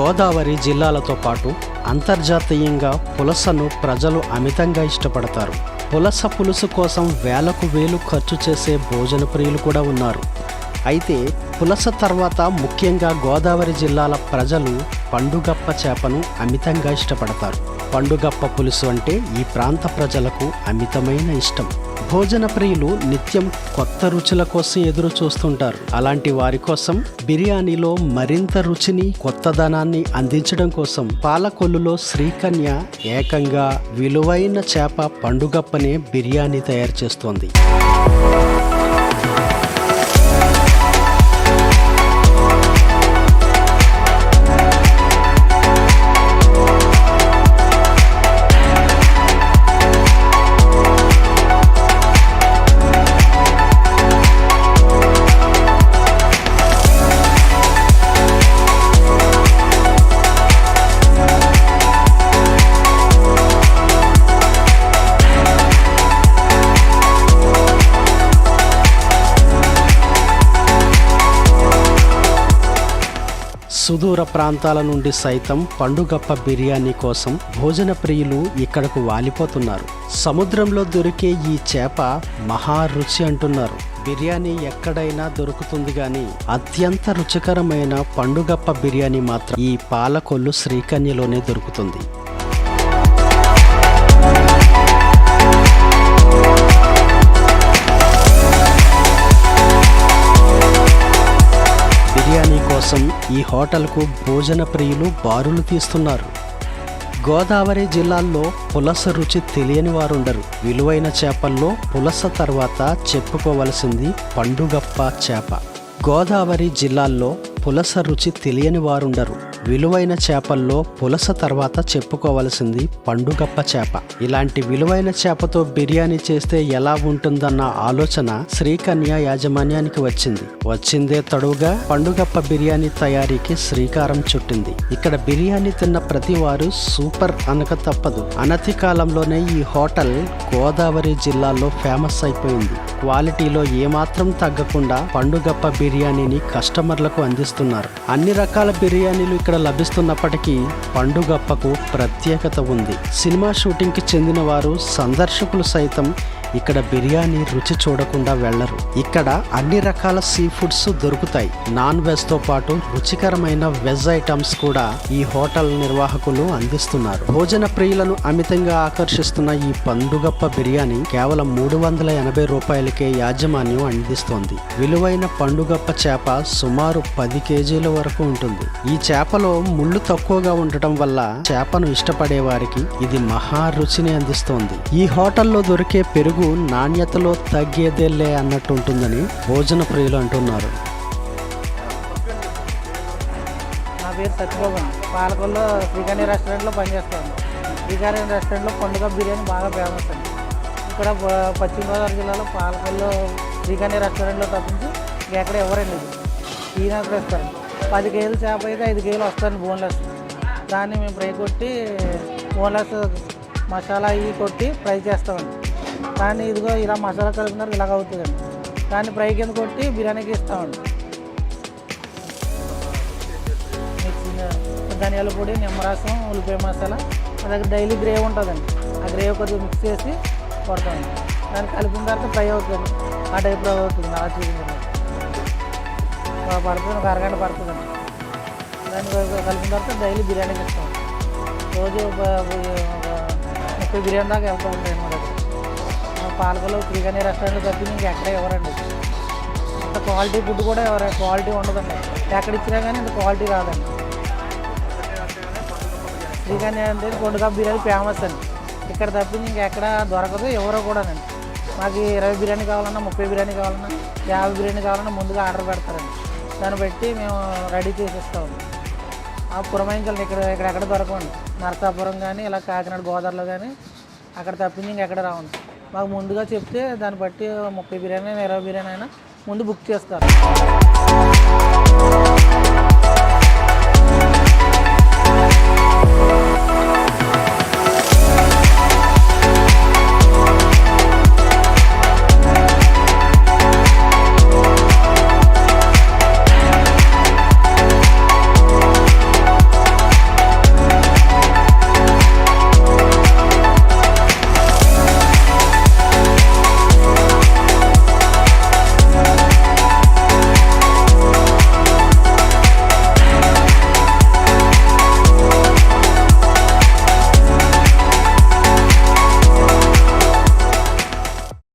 గోదావరి జిల్లాలతో పాటు అంతర్జాతీయంగా పులసను ప్రజలు అమితంగా ఇష్టపడతారు. పులస పులుసు కోసం వేలకు వేలు ఖర్చు చేసే భోజన ప్రియులు కూడా ఉన్నారు. అయితే పులస తర్వాత ముఖ్యంగా గోదావరి జిల్లాల ప్రజలు పండుగప్ప చేపను అమితంగా ఇష్టపడతారు. పండుగప్ప పులుసు అంటే ఈ ప్రాంత ప్రజలకు అమితమైన ఇష్టం. భోజన ప్రియులు నిత్యం కొత్త రుచుల కోసం ఎదురు చూస్తుంటారు. అలాంటి వారి కోసం బిర్యానీలో మరింత రుచిని, కొత్తదనాన్ని అందించడం కోసం పాలకొల్లులో శ్రీకన్య ఏకంగా విలువైన చేప పండుగప్పనే బిర్యానీ తయారు చేస్తోంది. సుదూర ప్రాంతాల నుండి సైతం పండుగప్ప బిర్యానీ కోసం భోజన ప్రియులు ఇక్కడకు వాలిపోతున్నారు. సముద్రంలో దొరికే ఈ చేప మహా రుచి అంటున్నారు. బిర్యానీ ఎక్కడైనా దొరుకుతుంది గాని అత్యంత రుచికరమైన పండుగప్ప బిర్యానీ మాత్రం ఈ పాలకొల్లు శ్రీకన్యలోనే దొరుకుతుంది. బిర్యానీ కోసం ఈ హోటల్కు భోజన ప్రియులు బారులు తీస్తున్నారు. గోదావరి జిల్లాల్లో పులస రుచి తెలియని వారుండరు. విలువైన చేపల్లో పులస తర్వాత చెప్పుకోవలసింది పండుగప్ప చేప. గోదావరి జిల్లాల్లో పులస రుచి తెలియని వారుండరు. విలువైన చేపల్లో పులస తర్వాత చెప్పుకోవలసింది పండుగప్ప చేప. ఇలాంటి విలువైన చేపతో బిర్యానీ చేస్తే ఎలా ఉంటుందన్న ఆలోచన శ్రీకన్య యాజమాన్యానికి వచ్చిందే తడువుగా పండుగప్ప బిర్యానీ తయారీకి శ్రీకారం చుట్టింది. ఇక్కడ బిర్యానీ తిన్న ప్రతి వారు సూపర్ అనక తప్పదు. అనతి కాలంలోనే ఈ హోటల్ గోదావరి జిల్లాలో ఫేమస్ అయిపోయింది. క్వాలిటీలో ఏమాత్రం తగ్గకుండా పండుగప్ప బిర్యానీని కస్టమర్లకు అందిస్తున్నారు. అన్ని రకాల బిర్యానీలు ఇక్కడ లభిస్తున్నప్పటికీ పండుగప్పకు ప్రత్యేకత ఉంది. సినిమా షూటింగ్కి చెందిన వారు, సందర్శకులు సైతం ఇక్కడ బిర్యానీ రుచి చూడకుండా వెళ్లరు. ఇక్కడ అన్ని రకాల సీ ఫుడ్స్ దొరుకుతాయి. నాన్ వెజ్ తో పాటు రుచికరమైన వెజ్ ఐటమ్స్ కూడా ఈ హోటల్ నిర్వాహకులు అందిస్తున్నారు. భోజన ప్రియులను అమితంగా ఆకర్షిస్తున్న ఈ పండుగప్ప బిర్యానీ కేవలం 380 రూపాయలకే యాజమాన్యం అందిస్తోంది. విలువైన పండుగప్ప చేప సుమారు 10 కేజీల వరకు ఉంటుంది. ఈ చేపలో ముళ్ళు తక్కువగా ఉండటం వల్ల చేపను ఇష్టపడే వారికి ఇది మహా రుచిని అందిస్తోంది. ఈ హోటల్లో దొరికే పెరుగు నాణ్యతలో తగ్గేదేలే అన్నట్టు ఉంటుందని భోజన ప్రియులు అంటున్నారు. నా పేరు సత్యబాబు. పాలకొల్లో శ్రీకన్య రెస్టారెంట్లో పనిచేస్తాను. శ్రీకన్య రెస్టారెంట్లో పండుగ బిర్యానీ బాగా ఫేమస్ అండి. ఇక్కడ పశ్చిమ గోదావరి జిల్లాలో పాలకొల్లో శ్రీకన్య రెస్టారెంట్లో తప్పించి ఎక్కడ ఎవరండి ఈనాథ్ రెస్టారెంట్. 10 కేజీలు చేప అయితే 5 కేజీలు వస్తాను బోన్లెస్. దాన్ని మేము ఫ్రై కొట్టి బోన్లెస్ మసాలా ఇవి కొట్టి ఫ్రై చేస్తామండి. కానీ ఇదిగో ఇలా మసాలా కలుపుతున్నారు, ఇలాగ అవుతుందండి. దాన్ని ఫ్రై కింద కొట్టి బిర్యానీకి ఇస్తామండి. ధనియాల పొడి, నిమ్మరసం, ఉల్లిపాయ మసాలా, మా దగ్గర డైలీ గ్రేవీ ఉంటుందండి. ఆ గ్రేవీ కొద్దిగా మిక్స్ చేసి కొడతామండి. దాన్ని కలిపిన తర్వాత ఫ్రై అవుతుంది. ఆ టైప్లో అవుతుంది. అలా చూపించండి పడుతుంది, ఒక అరగంట పడుతుందండి. దాన్ని కలిపిన తర్వాత డైలీ బిర్యానీకి ఇస్తాం. రోజు 30 బిర్యానీ దాకా వెళ్తూ ఉంటాయి మా దగ్గర. పాలకొల్లో శ్రీకన్య రెస్టారెంట్ తప్పి ఇంక ఎక్కడ ఎవరండి. ఇంత క్వాలిటీ ఫుడ్ కూడా క్వాలిటీ ఉండదండి. ఎక్కడ ఇచ్చినా కానీ ఇంత క్వాలిటీ రాదండి. శ్రీకన్య అంటే పండుగ బిర్యానీ ఫేమస్ అండి. ఇక్కడ తప్పించి ఇంకెక్కడ దొరకదు, ఎవరో కూడానండి. మాకు 20 బిర్యానీ కావాలన్నా, 30 బిర్యానీ కావాలన్నా, 50 బిర్యానీ కావాలన్నా ముందుగా ఆర్డర్ పెడతారండి. దాన్ని బట్టి మేము రెడీ చేసిస్తామండి. ఆ పురమాయించాలి ఎక్కడెక్కడ దొరకండి. నరసాపురం కానీ ఇలా కాకినాడ గోదావరిలో కానీ అక్కడ తప్పించి ఇంకెక్కడ రావండి. మాకు ముందుగా చెప్తే దాన్ని బట్టి 30 బిర్యానీ అయినా 20 బిర్యానీ అయినా ముందు బుక్ చేస్తారు.